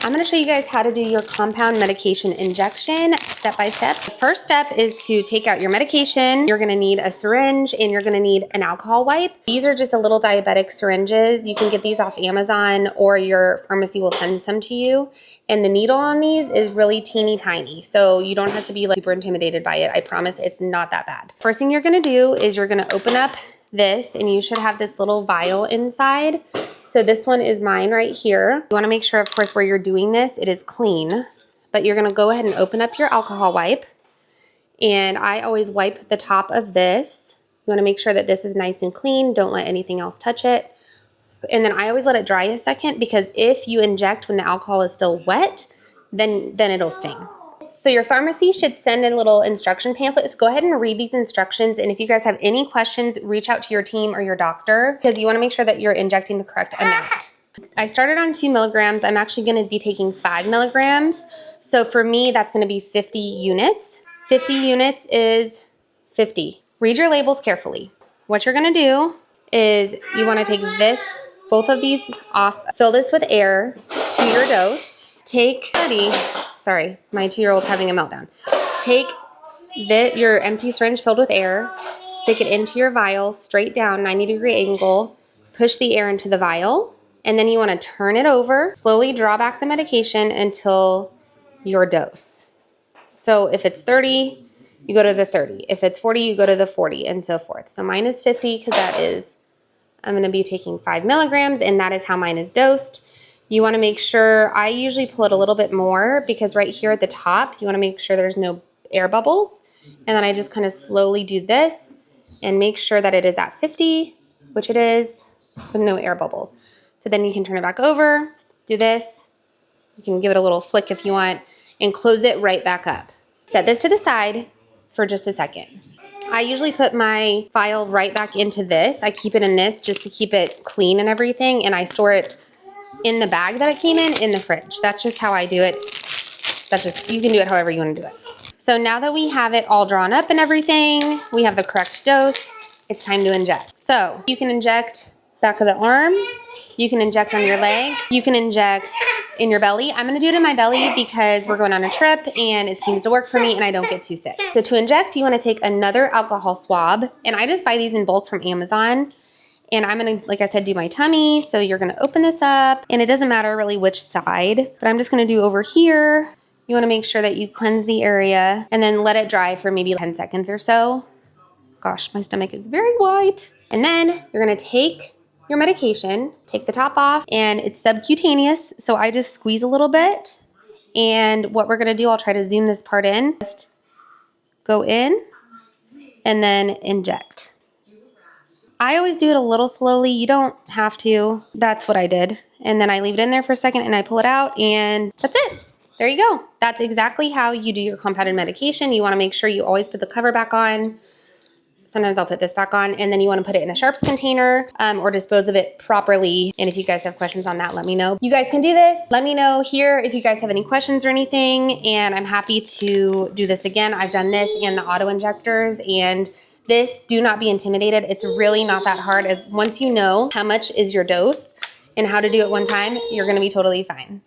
I'm gonna show you guys how to do your compound medication injection step by step. The first step is to take out your medication. You're gonna need a syringe and you're gonna need an alcohol wipe. These are just the little diabetic syringes. You can get these off Amazon or your pharmacy will send some to you. And the needle on these is really teeny tiny. So you don't have to be like super intimidated by it. I promise it's not that bad. First thing you're gonna do is you're gonna open up this and you should have this little vial inside. So this one is mine right here. You wanna make sure, of course, where you're doing this, it is clean, but you're gonna go ahead and open up your alcohol wipe. And I always wipe the top of this. You wanna make sure that this is nice and clean. Don't let anything else touch it. And then I always let it dry a second because if you inject when the alcohol is still wet, then it'll sting. So your pharmacy should send a little instruction pamphlet. So go ahead and read these instructions. And if you guys have any questions, reach out to your team or your doctor because you want to make sure that you're injecting the correct amount. I started on 2 milligrams. I'm actually going to be taking 5 milligrams. So for me, that's going to be 50 units. 50 units is 50. Read your labels carefully. What you're going to do is you want to take this, both of these off, fill this with air to your dose. Take, sorry, my 2-year-old's having a meltdown. Take your empty syringe filled with air, stick it into your vial, straight down, 90-degree angle, push the air into the vial, and then you want to turn it over, slowly draw back the medication until your dose. So if it's 30, you go to the 30. If it's 40, you go to the 40, and so forth. So mine is 50 because that is, I'm going to be taking 5 milligrams, and that is how mine is dosed. You want to make sure, I usually pull it a little bit more because right here at the top, you want to make sure there's no air bubbles. And then I just kind of slowly do this and make sure that it is at 50, which it is, with no air bubbles. So then you can turn it back over, do this. You can give it a little flick if you want and close it right back up. Set this to the side for just a second. I usually put my vial right back into this. I keep it in this just to keep it clean and everything. And I store it in the bag that it came in the fridge. That's just how I do it. You can do it however you want to do it. So now that we have it all drawn up and everything, we have the correct dose, it's time to inject. So you can inject back of the arm, you can inject on your leg, you can inject in your belly. I'm gonna do it in my belly because we're going on a trip and it seems to work for me and I don't get too sick. So to inject, you wanna take another alcohol swab, and I just buy these in bulk from Amazon. And I'm gonna, like I said, do my tummy. So you're gonna open this up, and it doesn't matter really which side, but I'm just gonna do over here. You wanna make sure that you cleanse the area and then let it dry for maybe 10 seconds or so. Gosh, my stomach is very white. And then you're gonna take your medication, take the top off, and it's subcutaneous. So I just squeeze a little bit. And what we're gonna do, I'll try to zoom this part in. Just go in and then inject. I always do it a little slowly. You don't have to. That's what I did. And then I leave it in there for a second and I pull it out and that's it. There you go. That's exactly how you do your compounded medication. You want to make sure you always put the cover back on. Sometimes I'll put this back on, and then you want to put it in a sharps container or dispose of it properly. And if you guys have questions on that, let me know. You guys can do this. Let me know here if you guys have any questions or anything. And I'm happy to do this again. I've done this and the auto injectors, and this, do not be intimidated. It's really not that hard. As once you know how much is your dose and how to do it one time, you're gonna be totally fine.